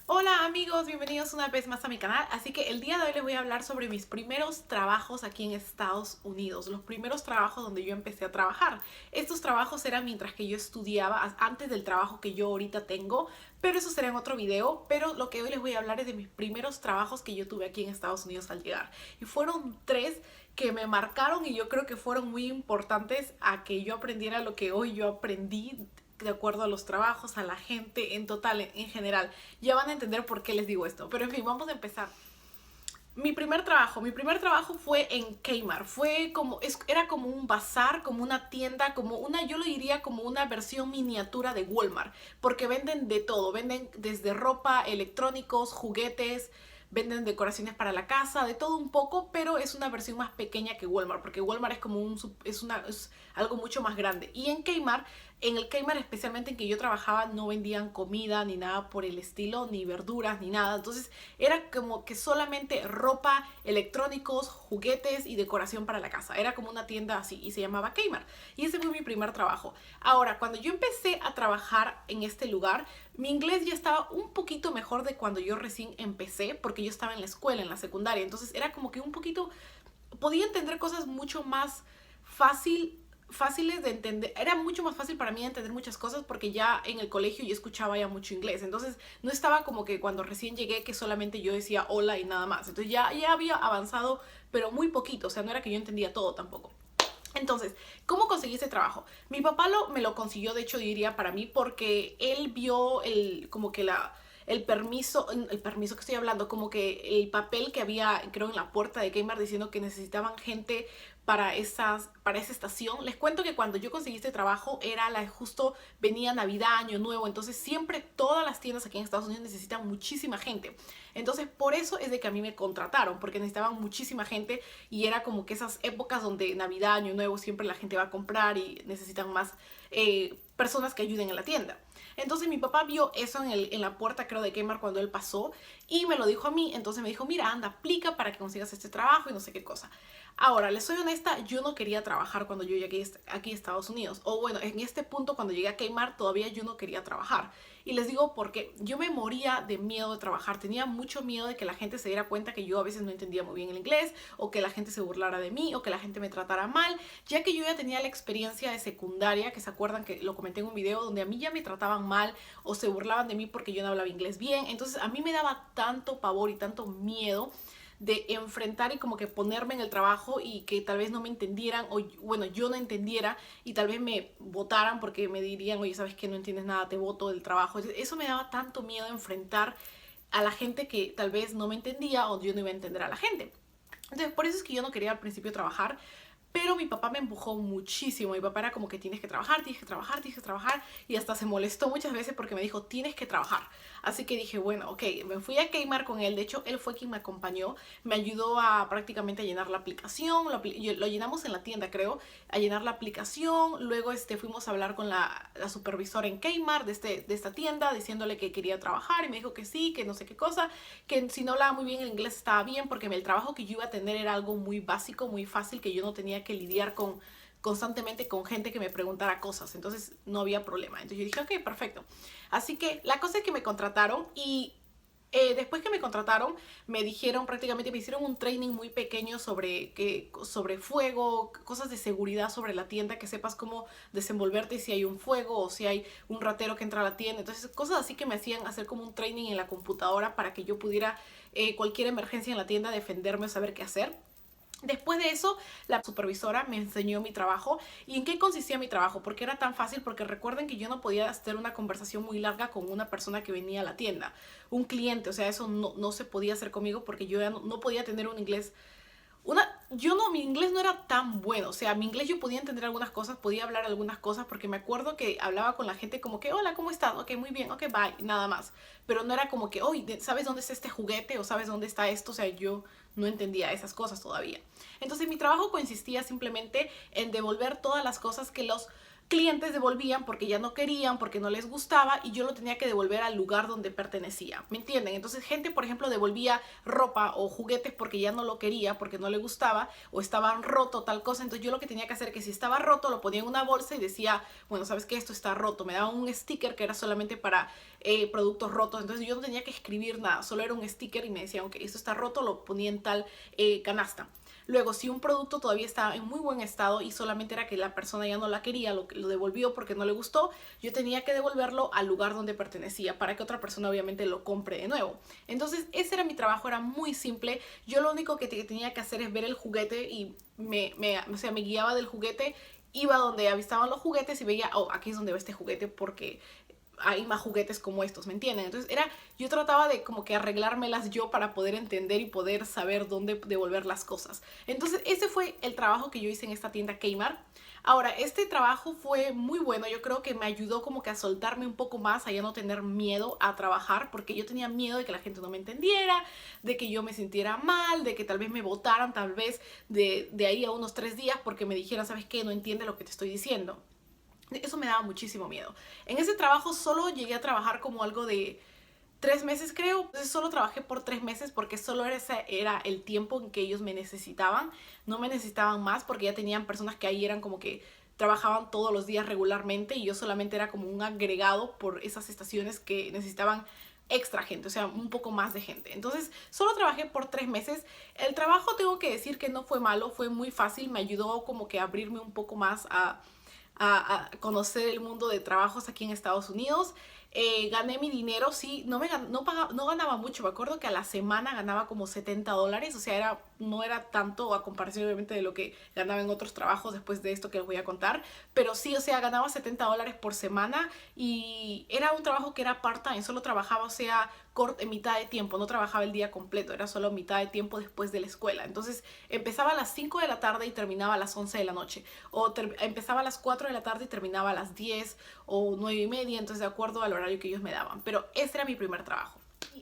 Hola amigos, bienvenidos una vez más a mi canal. Así que el día de hoy les voy a hablar sobre mis primeros trabajos aquí en Estados Unidos. Los primeros trabajos donde yo empecé a trabajar. Estos trabajos eran mientras que yo estudiaba, antes del trabajo que yo ahorita tengo. Pero eso será en otro video. Pero lo que hoy les voy a hablar es de mis primeros trabajos que yo tuve aquí en Estados Unidos al llegar. Y fueron tres que me marcaron y yo creo que fueron muy importantes a que yo aprendiera lo que hoy yo aprendí de acuerdo a los trabajos, a la gente, en total, en general. Ya van a entender por qué les digo esto. Pero en fin, vamos a empezar. Mi primer trabajo fue en Kmart. Era como un bazar, como una tienda, yo lo diría como una versión miniatura de Walmart. Porque venden de todo. Venden desde ropa, electrónicos, juguetes, venden decoraciones para la casa, de todo un poco, pero es una versión más pequeña que Walmart, porque Walmart es como es algo mucho más grande. Y en el Kmart especialmente en que yo trabajaba, no vendían comida ni nada por el estilo, ni verduras ni nada. Entonces era como que solamente ropa, electrónicos, juguetes y decoración para la casa. Era como una tienda así y se llamaba Kmart. Y ese fue mi primer trabajo. Ahora, cuando yo empecé a trabajar en este lugar, mi inglés ya estaba un poquito mejor de cuando yo recién empecé, porque yo estaba en la escuela, en la secundaria. Entonces era como que un poquito, podía entender cosas mucho más fáciles de entender. Era mucho más fácil para mí entender muchas cosas porque ya en el colegio yo escuchaba ya mucho inglés. Entonces no estaba como que cuando recién llegué que solamente yo decía hola y nada más. Entonces ya había avanzado, pero muy poquito. O sea, no era que yo entendía todo tampoco. Entonces, ¿cómo conseguí ese trabajo? Mi papá me lo consiguió, de hecho, diría para mí, porque él vio el permiso que estoy hablando, como que el papel que había, creo, en la puerta de Kmart diciendo que necesitaban gente para esa estación. Les cuento que cuando yo conseguí este trabajo justo venía Navidad, Año Nuevo, entonces siempre todas las tiendas aquí en Estados Unidos necesitan muchísima gente. Entonces por eso es de que a mí me contrataron, porque necesitaban muchísima gente y era como que esas épocas donde Navidad, Año Nuevo siempre la gente va a comprar y necesitan más personas que ayuden en la tienda. Entonces mi papá vio eso en la puerta, creo, de Kmart cuando él pasó y me lo dijo a mí. Entonces me dijo, mira, anda, aplica para que consigas este trabajo y no sé qué cosa. Ahora, les soy honesta, yo no quería trabajar cuando yo llegué aquí a Estados Unidos. O bueno, en este punto cuando llegué a Kmart todavía yo no quería trabajar. Y les digo porque yo me moría de miedo de trabajar. Tenía mucho miedo de que la gente se diera cuenta que yo a veces no entendía muy bien el inglés, o que la gente se burlara de mí, o que la gente me tratara mal, ya que yo ya tenía la experiencia de secundaria, que se acuerdan que lo comenté en un video, donde a mí ya me trataban mal o se burlaban de mí porque yo no hablaba inglés bien. Entonces a mí me daba tanto pavor y tanto miedo de enfrentar y como que ponerme en el trabajo y que tal vez no me entendieran, o bueno, yo no entendiera y tal vez me votaran porque me dirían, oye, sabes que no entiendes nada, te voto del trabajo. Eso me daba tanto miedo, enfrentar a la gente que tal vez no me entendía o yo no iba a entender a la gente. Entonces por eso es que yo no quería al principio trabajar, pero mi papá me empujó muchísimo. Mi papá era como que tienes que trabajar, tienes que trabajar, tienes que trabajar. Y hasta se molestó muchas veces porque me dijo, tienes que trabajar. Así que dije, bueno, ok, me fui a Kmart con él. De hecho, él fue quien me acompañó. Me ayudó a prácticamente a llenar la aplicación. Lo llenamos en la tienda, creo, a llenar la aplicación. Luego fuimos a hablar con la supervisora en Kmart de esta tienda, diciéndole que quería trabajar. Y me dijo que sí, que no sé qué cosa, que si no hablaba muy bien el inglés estaba bien, porque el trabajo que yo iba a tener era algo muy básico, muy fácil, que yo no tenía que lidiar constantemente con gente que me preguntara cosas. Entonces no había problema. Entonces yo dije, ok, perfecto. Así que la cosa es que me contrataron y después que me contrataron, me dijeron prácticamente, me hicieron un training muy pequeño sobre fuego, cosas de seguridad sobre la tienda, que sepas cómo desenvolverte si hay un fuego o si hay un ratero que entra a la tienda. Entonces, cosas así que me hacían hacer como un training en la computadora para que yo pudiera, cualquier emergencia en la tienda, defenderme o saber qué hacer. Después de eso, la supervisora me enseñó mi trabajo. ¿Y en qué consistía mi trabajo? ¿Por qué era tan fácil? Porque recuerden que yo no podía hacer una conversación muy larga con una persona que venía a la tienda, un cliente. O sea, eso no se podía hacer conmigo porque yo ya no podía tener un inglés mi inglés no era tan bueno. O sea, mi inglés yo podía entender algunas cosas, podía hablar algunas cosas, porque me acuerdo que hablaba con la gente como que, hola, ¿cómo estás? Ok, muy bien, ok, bye, nada más. Pero no era como que, oye, ¿sabes dónde está este juguete? O ¿sabes dónde está esto? O sea, yo no entendía esas cosas todavía. Entonces mi trabajo consistía simplemente en devolver todas las cosas que clientes devolvían porque ya no querían, porque no les gustaba y yo lo tenía que devolver al lugar donde pertenecía, ¿me entienden? Entonces gente, por ejemplo, devolvía ropa o juguetes porque ya no lo quería, porque no le gustaba o estaban roto tal cosa, entonces yo lo que tenía que hacer es que si estaba roto lo ponía en una bolsa y decía, bueno, ¿sabes qué? Esto está roto, me daban un sticker que era solamente para productos rotos, entonces yo no tenía que escribir nada, solo era un sticker y me decían, ok, esto está roto, lo ponía en tal canasta. Luego, si un producto todavía estaba en muy buen estado y solamente era que la persona ya no la quería, lo devolvió porque no le gustó, yo tenía que devolverlo al lugar donde pertenecía para que otra persona obviamente lo compre de nuevo. Entonces, ese era mi trabajo, era muy simple. Yo lo único que tenía que hacer es ver el juguete y o sea, me guiaba del juguete, iba donde avistaban los juguetes y veía, oh, aquí es donde va este juguete porque hay más juguetes como estos, ¿me entienden? Entonces yo trataba de como que arreglármelas yo para poder entender y poder saber dónde devolver las cosas. Entonces ese fue el trabajo que yo hice en esta tienda Kmart. Ahora, este trabajo fue muy bueno, yo creo que me ayudó como que a soltarme un poco más, a ya no tener miedo a trabajar, porque yo tenía miedo de que la gente no me entendiera, de que yo me sintiera mal, de que tal vez me botaran, tal vez de ahí a unos 3 días, porque me dijeran, ¿sabes qué? No entiende lo que te estoy diciendo. Eso me daba muchísimo miedo. En ese trabajo solo llegué a trabajar como algo de 3 meses, creo. Entonces solo trabajé por 3 meses porque solo era el tiempo en que ellos me necesitaban. No me necesitaban más porque ya tenían personas que ahí eran como que trabajaban todos los días regularmente y yo solamente era como un agregado por esas estaciones que necesitaban extra gente, o sea, un poco más de gente. Entonces solo trabajé por 3 meses. El trabajo, tengo que decir que no fue malo, fue muy fácil, me ayudó como que a abrirme un poco más a conocer el mundo de trabajos aquí en Estados Unidos. Gané mi dinero, sí, no ganaba mucho, me acuerdo que a la semana ganaba como $70, o sea, no era tanto a comparación obviamente de lo que ganaba en otros trabajos después de esto que les voy a contar, pero sí, o sea, ganaba $70 por semana y era un trabajo que era part-time, solo trabajaba, o sea, en mitad de tiempo, no trabajaba el día completo, era solo mitad de tiempo después de la escuela. Entonces empezaba a las 5 de la tarde y terminaba a las 11 de la noche, o empezaba a las 4 de la tarde y terminaba a las 10 o 9:30, entonces de acuerdo al horario que ellos me daban. Pero ese era mi primer trabajo.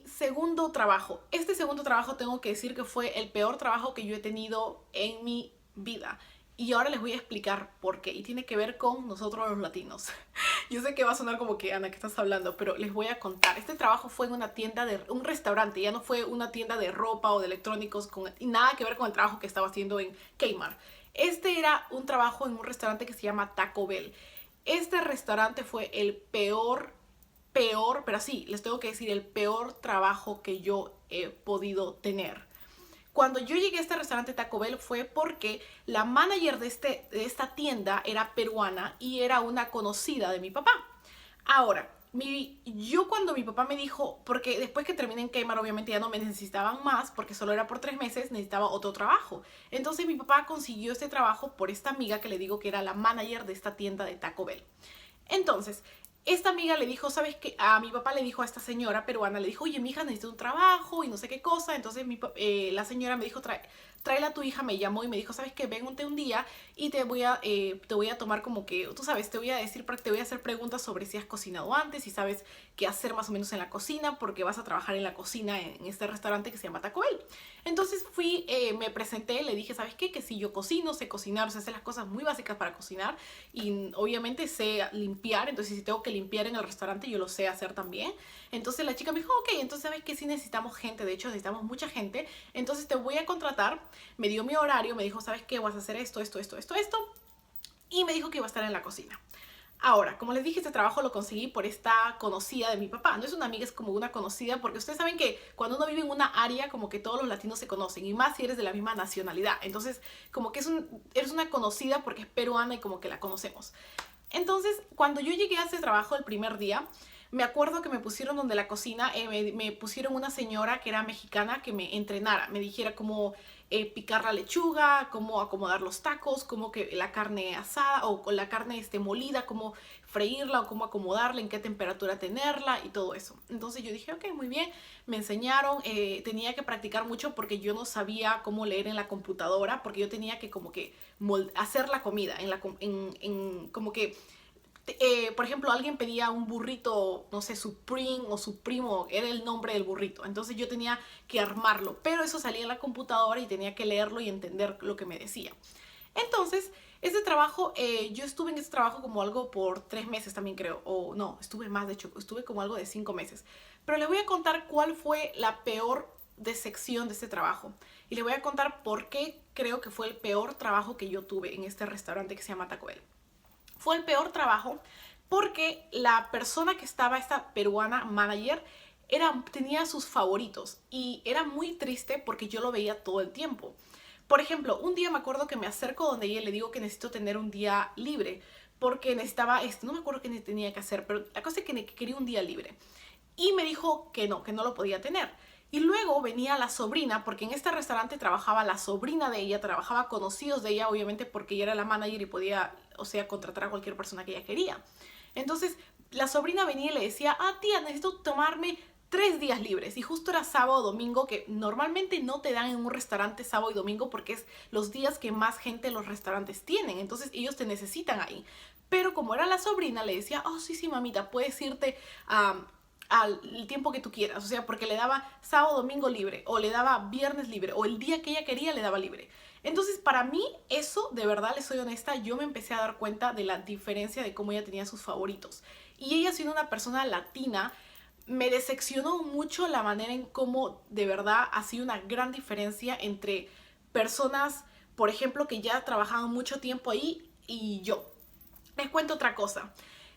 Segundo trabajo. Este segundo trabajo tengo que decir que fue el peor trabajo que yo he tenido en mi vida. Y ahora les voy a explicar por qué. Y tiene que ver con nosotros los latinos. Yo sé que va a sonar como que, Ana, ¿qué estás hablando? Pero les voy a contar. Este trabajo fue en una tienda un restaurante. Ya no fue una tienda de ropa o de electrónicos y nada que ver con el trabajo que estaba haciendo en Kmart. Este era un trabajo en un restaurante que se llama Taco Bell. Este restaurante fue el peor, pero sí, les tengo que decir, el peor trabajo que yo he podido tener. Cuando yo llegué a este restaurante Taco Bell fue porque la manager de esta tienda era peruana y era una conocida de mi papá. Ahora, yo cuando mi papá me dijo, porque después que terminé en Kmart obviamente ya no me necesitaban más porque solo era por 3 meses, necesitaba otro trabajo. Entonces mi papá consiguió este trabajo por esta amiga que le digo que era la manager de esta tienda de Taco Bell. Entonces, esta amiga le dijo, ¿sabes qué? A mi papá le dijo a esta señora peruana, le dijo, oye, mi hija necesita un trabajo y no sé qué cosa. Entonces la señora me dijo, tráela a tu hija, me llamó y me dijo, ¿sabes qué? Ven un día y te voy a tomar como que, tú sabes, te voy a hacer preguntas sobre si has cocinado antes, si sabes qué hacer más o menos en la cocina, porque vas a trabajar en la cocina en este restaurante que se llama Taco Bell. Entonces me presenté, le dije, ¿sabes qué? Que si yo cocino, sé cocinar, o sea, sé las cosas muy básicas para cocinar y obviamente sé limpiar, entonces si tengo que limpiar en el restaurante yo lo sé hacer también. Entonces la chica me dijo, ok, entonces sabes que sí necesitamos gente, de hecho necesitamos mucha gente, entonces te voy a contratar. Me dio mi horario, me dijo, ¿sabes qué? Vas a hacer esto, y me dijo que iba a estar en la cocina. Ahora, como les dije, este trabajo lo conseguí por esta conocida de mi papá. No es una amiga, es como una conocida, porque ustedes saben que cuando uno vive en una área, como que todos los latinos se conocen, y más si eres de la misma nacionalidad. Entonces, como que eres una conocida porque es peruana y como que la conocemos. Entonces, cuando yo llegué a ese trabajo el primer día, me acuerdo que me pusieron donde la cocina, me pusieron una señora que era mexicana que me entrenara, me dijera cómo picar la lechuga, cómo acomodar los tacos, cómo que la carne asada o con la carne molida, cómo freírla o cómo acomodarla, en qué temperatura tenerla y todo eso. Entonces yo dije, ok, muy bien, me enseñaron, tenía que practicar mucho porque yo no sabía cómo leer en la computadora, porque yo tenía que como que hacer la comida, como que por ejemplo, alguien pedía un burrito, no sé, Supreme o Supremo, era el nombre del burrito. Entonces yo tenía que armarlo, pero eso salía en la computadora y tenía que leerlo y entender lo que me decía. Entonces, Este trabajo, yo estuve en este trabajo como algo por 3 meses también creo, o no, estuve más, de hecho, estuve como algo de 5 meses. Pero les voy a contar cuál fue la peor decepción de este trabajo. Y les voy a contar por qué creo que fue el peor trabajo que yo tuve en este restaurante que se llama Taco Bell. Fue el peor trabajo porque la persona que estaba, esta peruana manager, tenía sus favoritos y era muy triste porque yo lo veía todo el tiempo. Por ejemplo, un día me acuerdo que me acerco donde ella y le digo que necesito tener un día libre porque necesitaba esto, no me acuerdo qué tenía que hacer, pero la cosa es que quería un día libre. Y me dijo que no lo podía tener. Y luego venía la sobrina, porque en este restaurante trabajaba la sobrina de ella, trabajaba conocidos de ella, obviamente porque ella era la manager y podía, o sea, contratar a cualquier persona que ella quería. Entonces, la sobrina venía y le decía, tía, necesito tomarme 3 días libres. Y justo era sábado o domingo, que normalmente no te dan en un restaurante sábado y domingo porque es los días que más gente los restaurantes tienen. Entonces, ellos te necesitan ahí. Pero como era la sobrina, le decía, sí, sí, mamita, puedes irte al tiempo que tú quieras, o sea, porque le daba sábado, domingo libre, o le daba viernes libre, o el día que ella quería le daba libre. Entonces, para mí, eso, de verdad, les soy honesta, yo me empecé a dar cuenta de la diferencia de cómo ella tenía sus favoritos. Y ella, siendo una persona latina, me decepcionó mucho la manera en cómo, de verdad, ha sido una gran diferencia entre personas, por ejemplo, que ya trabajaban mucho tiempo ahí y yo. Les cuento otra cosa.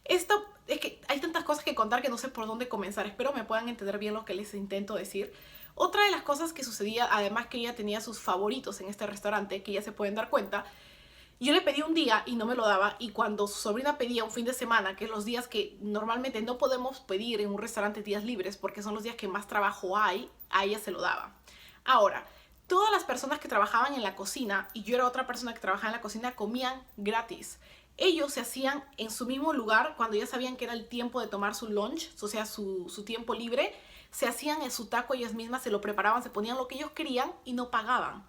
Esto es que hay tantas cosas que contar que no sé por dónde comenzar. Espero me puedan entender bien lo que les intento decir. Otra de las cosas que sucedía, además que ella tenía sus favoritos en este restaurante, que ya se pueden dar cuenta, yo le pedí un día y no me lo daba, y cuando su sobrina pedía un fin de semana, que es los días que normalmente no podemos pedir en un restaurante días libres porque son los días que más trabajo hay, a ella se lo daba. Ahora, todas las personas que trabajaban en la cocina, y yo era otra persona que trabajaba en la cocina, comían gratis. Ellos se hacían en su mismo lugar cuando ya sabían que era el tiempo de tomar su lunch, o sea, su tiempo libre, se hacían en su taco ellas mismas, se lo preparaban, se ponían lo que ellos querían y no pagaban.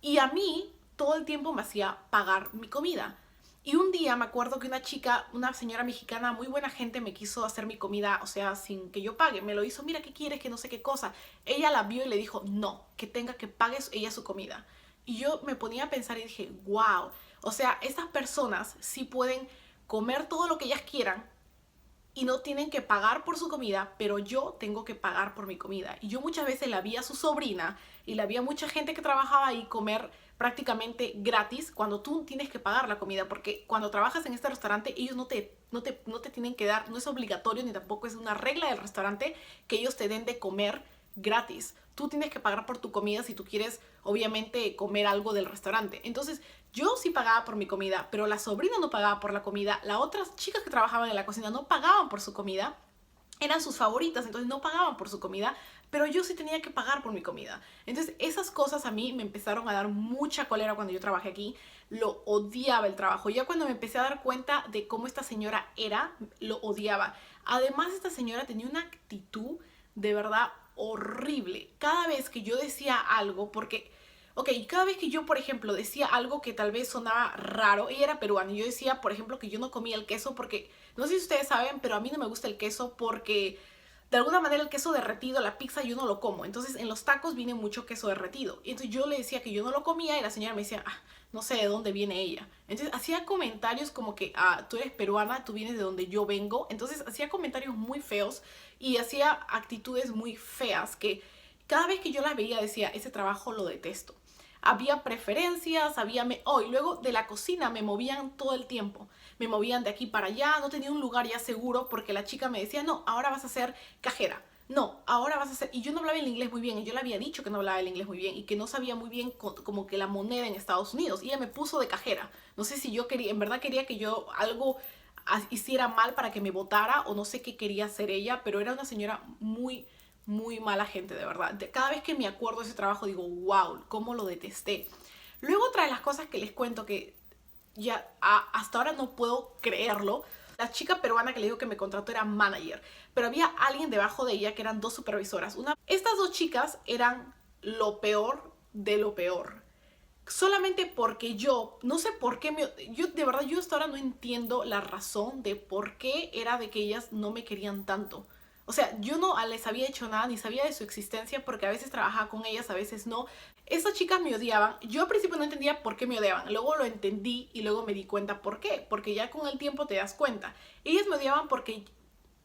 Y a mí todo el tiempo me hacía pagar mi comida. Y un día me acuerdo que una chica, una señora mexicana, muy buena gente, me quiso hacer mi comida, o sea, sin que yo pague. Me lo hizo, mira, ¿qué quieres? Que no sé qué cosa. Ella la vio y le dijo, no, que tenga que pague ella su comida. Y yo me ponía a pensar y dije, wow, o sea, estas personas sí pueden comer todo lo que ellas quieran y no tienen que pagar por su comida, pero yo tengo que pagar por mi comida. Y yo muchas veces la vi a su sobrina y la vi a mucha gente que trabajaba ahí comer prácticamente gratis cuando tú tienes que pagar la comida, porque cuando trabajas en este restaurante ellos no te tienen que dar, no es obligatorio ni tampoco es una regla del restaurante que ellos te den de comer gratis. Tú tienes que pagar por tu comida si tú quieres, obviamente, comer algo del restaurante. Entonces, yo sí pagaba por mi comida, pero la sobrina no pagaba por la comida. Las otras chicas que trabajaban en la cocina no pagaban por su comida. Eran sus favoritas, entonces no pagaban por su comida, pero yo sí tenía que pagar por mi comida. Entonces, esas cosas a mí me empezaron a dar mucha cólera cuando yo trabajé aquí. Lo odiaba el trabajo. Ya cuando me empecé a dar cuenta de cómo esta señora era, lo odiaba. Además, esta señora tenía una actitud de verdad horrible. Cada vez que yo decía algo, porque, ok, cada vez que yo, por ejemplo, decía algo que tal vez sonaba raro, ella era peruana, y yo decía, por ejemplo, que yo no comía el queso porque, no sé si ustedes saben, pero a mí no me gusta el queso porque de alguna manera el queso derretido, la pizza, yo no lo como. Entonces en los tacos viene mucho queso derretido. Y entonces yo le decía que yo no lo comía y la señora me decía, no sé de dónde viene ella. Entonces hacía comentarios como que, tú eres peruana, tú vienes de donde yo vengo. Entonces hacía comentarios muy feos y hacía actitudes muy feas que cada vez que yo las veía decía, ese trabajo lo detesto. Había preferencias, y luego de la cocina me movían todo el tiempo. Me movían de aquí para allá, no tenía un lugar ya seguro porque la chica me decía, no, ahora vas a ser cajera. No, ahora vas a ser... Y yo no hablaba el inglés muy bien, y yo le había dicho que no hablaba el inglés muy bien y que no sabía muy bien como que la moneda en Estados Unidos. Y ella me puso de cajera. No sé si yo quería, en verdad quería que yo algo hiciera mal para que me votara o no sé qué quería hacer ella, pero era una señora muy mala gente, de verdad. Cada vez que me acuerdo de ese trabajo digo, wow, cómo lo detesté. Luego otra de las cosas que les cuento que ya hasta ahora no puedo creerlo. La chica peruana que le digo que me contrató era manager, pero había alguien debajo de ella que eran dos supervisoras. Estas dos chicas eran lo peor de lo peor. Solamente porque yo, no sé por qué, yo de verdad, yo hasta ahora no entiendo la razón de por qué era de que ellas no me querían tanto. O sea, yo no les había hecho nada, ni sabía de su existencia, porque a veces trabajaba con ellas, a veces no. Estas chicas me odiaban. Yo al principio no entendía por qué me odiaban. Luego lo entendí y luego me di cuenta por qué. Porque ya con el tiempo te das cuenta. Ellas me odiaban porque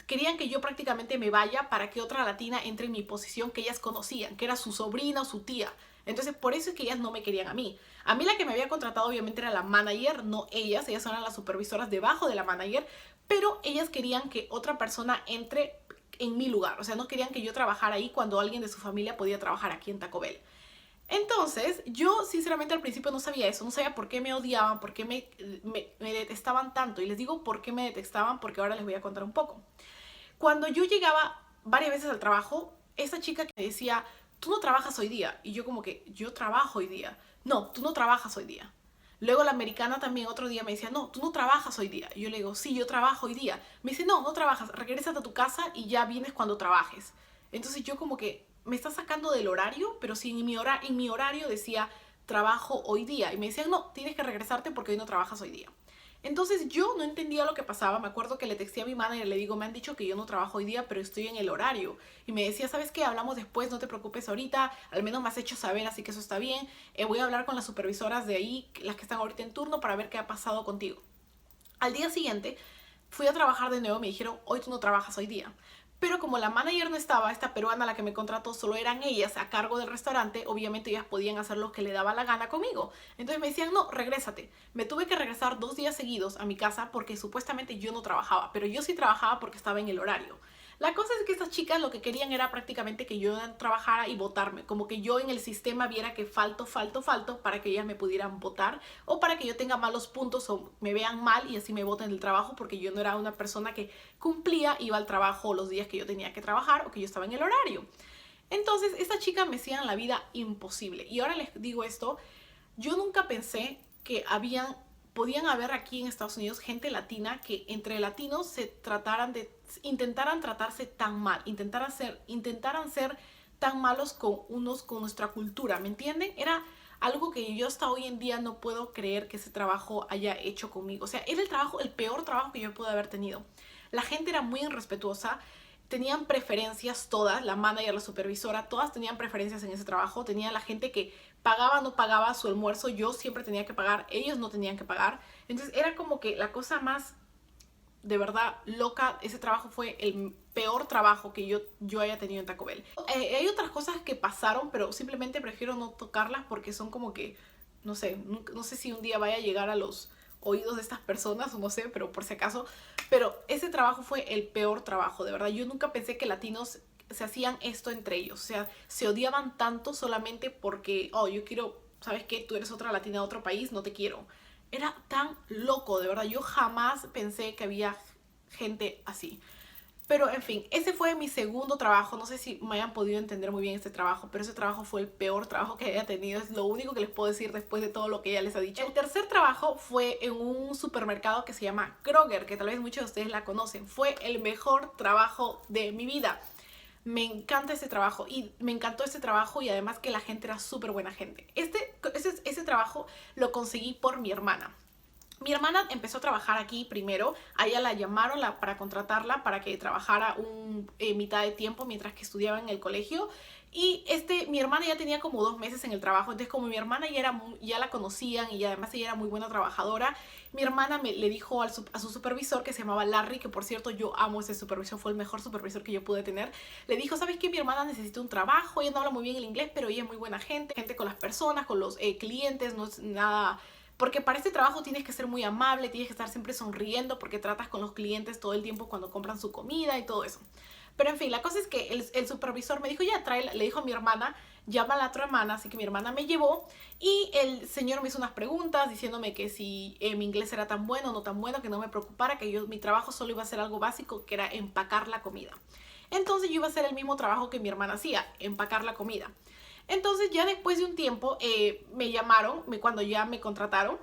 querían que yo prácticamente me vaya para que otra latina entre en mi posición que ellas conocían, que era su sobrina o su tía. Entonces, por eso es que ellas no me querían a mí. A mí la que me había contratado obviamente era la manager, no ellas. Ellas eran las supervisoras debajo de la manager, pero ellas querían que otra persona entre en mi lugar. O sea, no querían que yo trabajara ahí cuando alguien de su familia podía trabajar aquí en Taco Bell. Entonces, yo sinceramente al principio no sabía eso, no sabía por qué me odiaban, por qué me detestaban tanto. Y les digo por qué me detestaban, porque ahora les voy a contar un poco. Cuando yo llegaba varias veces al trabajo, esa chica que me decía, tú no trabajas hoy día. Y yo como que, yo trabajo hoy día. No, tú no trabajas hoy día. Luego la americana también otro día me decía, no, tú no trabajas hoy día. Y yo le digo, sí, yo trabajo hoy día. Me dice, no, no trabajas, regrésate a tu casa y ya vienes cuando trabajes. Entonces yo como que, me está sacando del horario, pero si en mi horario decía, trabajo hoy día. Y me decían, no, tienes que regresarte porque hoy no trabajas hoy día. Entonces yo no entendía lo que pasaba. Me acuerdo que le texté a mi manager y le digo, me han dicho que yo no trabajo hoy día, pero estoy en el horario. Y me decía, ¿sabes qué? Hablamos después, no te preocupes ahorita. Al menos me has hecho saber, así que eso está bien. Voy a hablar con las supervisoras de ahí, las que están ahorita en turno, para ver qué ha pasado contigo. Al día siguiente fui a trabajar de nuevo, me dijeron, hoy tú no trabajas hoy día. Pero como la manager no estaba, esta peruana la que me contrató, solo eran ellas a cargo del restaurante, obviamente ellas podían hacer lo que le daba la gana conmigo. Entonces me decían, no, regrésate. Me tuve que regresar 2 días seguidos a mi casa porque supuestamente yo no trabajaba, pero yo sí trabajaba porque estaba en el horario. La cosa es que estas chicas lo que querían era prácticamente que yo trabajara y votarme, como que yo en el sistema viera que falto para que ellas me pudieran votar o para que yo tenga malos puntos o me vean mal y así me voten del trabajo porque yo no era una persona que cumplía, iba al trabajo los días que yo tenía que trabajar o que yo estaba en el horario. Entonces, estas chicas me hacían la vida imposible. Y ahora les digo esto, yo nunca pensé que podían haber aquí en Estados Unidos gente latina que entre latinos intentaran tratarse tan mal, intentaran ser tan malos con nuestra cultura, ¿me entienden? Era algo que yo hasta hoy en día no puedo creer que ese trabajo haya hecho conmigo. O sea, era el peor trabajo que yo pude haber tenido. La gente era muy irrespetuosa, tenían preferencias todas, la manager, la supervisora, todas tenían preferencias en ese trabajo. Tenía la gente que pagaba o no pagaba su almuerzo, yo siempre tenía que pagar, ellos no tenían que pagar. Entonces era como que la cosa más de verdad loca. Ese trabajo fue el peor trabajo que yo haya tenido en Taco Bell. Hay otras cosas que pasaron, pero simplemente prefiero no tocarlas porque son como que, no sé, no sé si un día vaya a llegar a los oídos de estas personas o no sé, pero por si acaso. Pero ese trabajo fue el peor trabajo, de verdad. Yo nunca pensé que latinos se hacían esto entre ellos. O sea, se odiaban tanto solamente porque, oh, yo quiero, ¿sabes qué? Tú eres otra latina de otro país, no te quiero. Era tan loco, de verdad. Yo jamás pensé que había gente así. Pero en fin, ese fue mi segundo trabajo. No sé si me hayan podido entender muy bien este trabajo, pero ese trabajo fue el peor trabajo que haya tenido. Es lo único que les puedo decir después de todo lo que ella les ha dicho. El tercer trabajo fue en un supermercado que se llama Kroger, que tal vez muchos de ustedes la conocen. Fue el mejor trabajo de mi vida. Me encanta ese trabajo y me encantó ese trabajo y además que la gente era súper buena gente. Ese trabajo lo conseguí por mi hermana. Mi hermana empezó a trabajar aquí primero, a ella la llamaron para contratarla para que trabajara mitad de tiempo mientras que estudiaba en el colegio. Y mi hermana ya tenía como 2 meses en el trabajo, entonces como mi hermana ya la conocían y además ella era muy buena trabajadora, mi hermana le dijo a su supervisor, que se llamaba Larry, que por cierto yo amo ese supervisor, fue el mejor supervisor que yo pude tener. Le dijo, ¿sabes qué? Mi hermana necesita un trabajo, ella no habla muy bien el inglés, pero ella es muy buena gente con las personas, con los clientes, no es nada. Porque para este trabajo tienes que ser muy amable, tienes que estar siempre sonriendo porque tratas con los clientes todo el tiempo cuando compran su comida y todo eso. Pero en fin, la cosa es que el supervisor me dijo, ya, le dijo a mi hermana, llama a la otra hermana, así que mi hermana me llevó y el señor me hizo unas preguntas diciéndome que si mi inglés era tan bueno o no tan bueno, que no me preocupara, que mi trabajo solo iba a ser algo básico, que era empacar la comida. Entonces yo iba a hacer el mismo trabajo que mi hermana hacía, empacar la comida. Entonces ya después de un tiempo me llamaron, cuando ya me contrataron,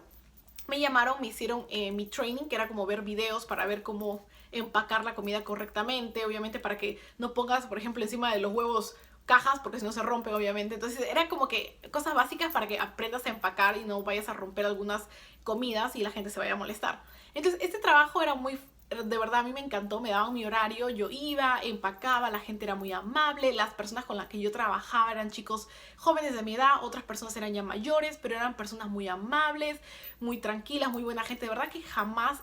me llamaron, me hicieron mi training, que era como ver videos para ver cómo empacar la comida correctamente, obviamente para que no pongas, por ejemplo, encima de los huevos cajas, porque si no se rompen, obviamente. Entonces era como que cosas básicas para que aprendas a empacar y no vayas a romper algunas comidas y la gente se vaya a molestar. Entonces este trabajo era muy de verdad a mí me encantó, me daban mi horario, yo iba, empacaba, la gente era muy amable, las personas con las que yo trabajaba eran chicos jóvenes de mi edad, otras personas eran ya mayores, pero eran personas muy amables, muy tranquilas, muy buena gente, de verdad que jamás,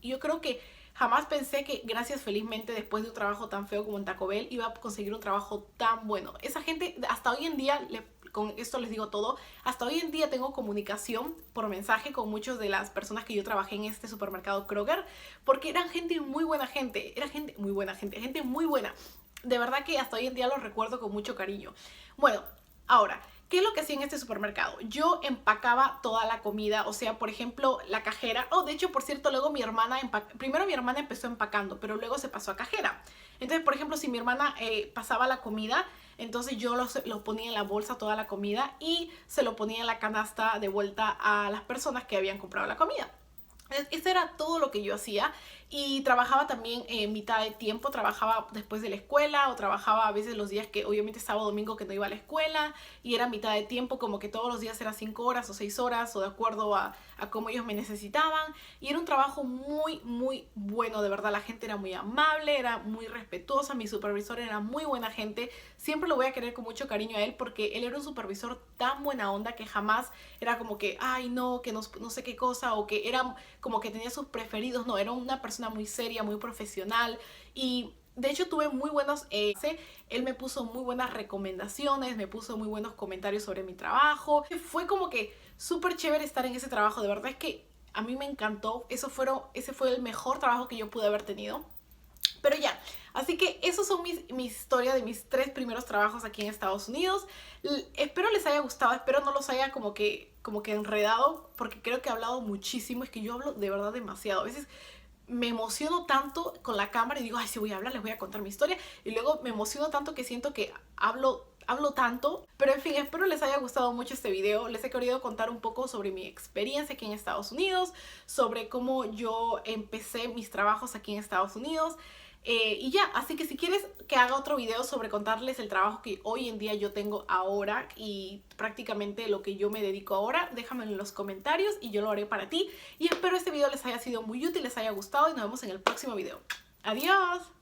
yo creo que jamás pensé que gracias felizmente después de un trabajo tan feo como en Taco Bell iba a conseguir un trabajo tan bueno. Esa gente hasta hoy en día, con esto les digo todo, hasta hoy en día tengo comunicación por mensaje con muchas de las personas que yo trabajé en este supermercado Kroger, porque eran gente muy buena gente, era gente muy buena gente muy buena. De verdad que hasta hoy en día los recuerdo con mucho cariño. Bueno, ahora, ¿qué es lo que hacía en este supermercado? Yo empacaba toda la comida, o sea, por ejemplo, la cajera. Oh, de hecho, por cierto, luego mi hermana primero mi hermana empezó empacando, pero luego se pasó a cajera. Entonces, por ejemplo, si mi hermana pasaba la comida, entonces yo lo ponía en la bolsa toda la comida y se lo ponía en la canasta de vuelta a las personas que habían comprado la comida. Eso era todo lo que yo hacía y trabajaba también mitad de tiempo, trabajaba después de la escuela o trabajaba a veces los días que obviamente sábado domingo que no iba a la escuela y era mitad de tiempo, como que todos los días era 5 horas o 6 horas o de acuerdo a cómo ellos me necesitaban y era un trabajo muy bueno, de verdad la gente era muy amable, era muy respetuosa, mi supervisor era muy buena gente, siempre lo voy a querer con mucho cariño a él porque él era un supervisor tan buena onda que jamás era como que, ay no, que no sé qué cosa o que era como que tenía sus preferidos, no, era una persona muy seria, muy profesional y de hecho tuve muy buenos, él me puso muy buenas recomendaciones, me puso muy buenos comentarios sobre mi trabajo, fue como que súper chévere estar en ese trabajo, de verdad es que a mí me encantó, ese fue el mejor trabajo que yo pude haber tenido. Pero ya, así que esos son mi historia de mis 3 primeros trabajos aquí en Estados Unidos. Espero les haya gustado, espero no los haya como que enredado, porque creo que he hablado muchísimo, es que yo hablo de verdad demasiado. A veces me emociono tanto con la cámara y digo, ay, si voy a hablar, les voy a contar mi historia. Y luego me emociono tanto que siento que hablo tanto. Pero en fin, espero les haya gustado mucho este video. Les he querido contar un poco sobre mi experiencia aquí en Estados Unidos, sobre cómo yo empecé mis trabajos aquí en Estados Unidos. Y ya, así que si quieres que haga otro video sobre contarles el trabajo que hoy en día yo tengo ahora y prácticamente lo que yo me dedico ahora, déjamelo en los comentarios y yo lo haré para ti. Y espero este video les haya sido muy útil, les haya gustado y nos vemos en el próximo video. ¡Adiós!